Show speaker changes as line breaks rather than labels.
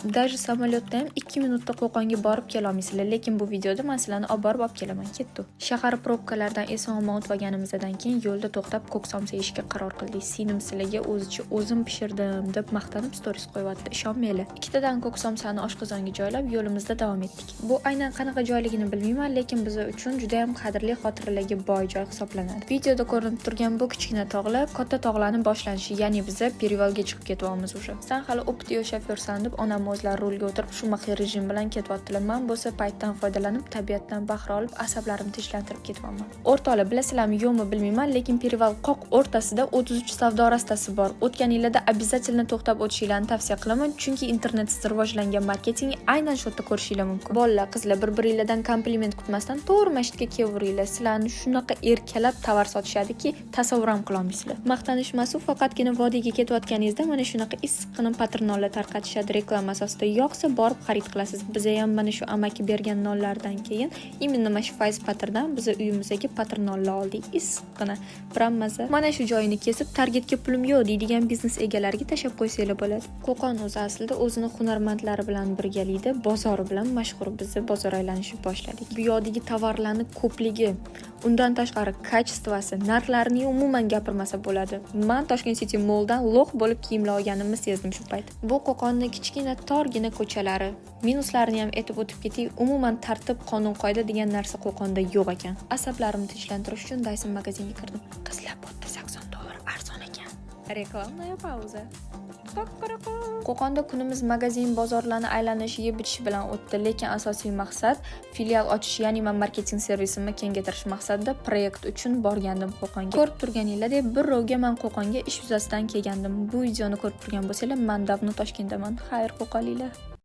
Даже samolyotda ham 2 minutda Qo'qonga borib kela olmaysizlar, lekin bu videoda men sizlarni olib kelaman, ketdi. Shahar probkalardan eson-omon o'tganimizdan keyin yo'lda to'xtab ko'ksamsa yeyishga qaror qildik. Singlim sizlarga o'zim pishirdim deb maqtanib stories qo'yapti, ishonmanglar. Ikkitadan ko'ksamsani oshqozonga joylab yo'limizda davom etdik. Bu aynan qanaqa joyligini bilmayman, lekin biz uchun juda ham qadrli xotiralarga boy joy hisoblanadi. Videoda ko'rinib turgan bu kichkina tog'lar katta tog'larning boshlanishi, ya'ni biz Perivalga chiqib ketyapmiz o'sha. Sen hali o'qituvchi shofyorsan deb onam o'zlari rulga o'tirib shu maxfiy rejim bilan ketyaptilar. Men bo'lsa paytdan foydalanib, tabiatdan bahra olib, asablarimni tinchlantirib ketyapman. O'rtoqlar, bilasizlarmi yo'qmi bilmayman, lekin Perival qoq o'rtasida 33 savdo rastasi bor. O'tgan yillarda обязательно to'xtab o'tishinglarni tavsiya qilaman, chunki internetsiz rivojlangan marketing aynan shu yerda ko'rishinglar mumkin. Bolalar, qizlar, bir-biringlardan kompliment kutmasdan to'g'ri masjidga kelaveringlar. Sizlarni shunaqa erkalab tovar sotishadiki, tasavvur ham qila olmaysizlar. Maqtanish emas, faqatgina vodiyga ketayotganingizda mana shunaqa issiqqina patronlar tarqatishadi reklama asosida. Yo'qsa borib xarid qilasiz. Biz ham mana shu amaki bergan nonlardan keyin именно mana shu fayz patrdan biz uyimizga patronlar oldik. Issiqqina, biram maza. Mana shu joyini kesib, targetga pulim yo'q deydigan biznes egalariga tashab qo'ysanglar bo'ladi. Qo'qon o'zi aslida o'zini hunarmandlari bilan birgalikda bozori bilan mashhur. Biz bozor aylanishni boshladik. Bu yerdagi tovarlarning ko'pligi, undan tashqari kачествоsi, narxlarini umuman gapirmasa bo'ladi. Men Toshkent City Malldan lo'q bo'lib kiyimlar olganimni sezdim shu payt. Bu Qo'qonning kichkina torgina ko'chalari. Minuslarini ham aytib o'tib ketdik. Umuman tartib, qonun-qoida degan narsa Qo'qonda yo'q ekan. Asablarimni tinchlantirish uchun Dyson magazinga kirdim. Qizlar botda $80 arzon ekan. Reklamная pauza. Qo'qonda kunimiz magazin bozorlarni aylanishiga bitish bilan o'tdi, lekin asosiy maqsad filial ochish, ya'ni men marketing servisimni kengaytirish maqsadida proyekt uchun borgandim Qo'qonga. Ko'rib turganinglardek, bir rovga men Qo'qonga ish yuzasidan kelgandim. Bu videoni ko'rib turgan bo'lsanglar, men davno Toshkentdaman. Xayr, Qo'qonliklar.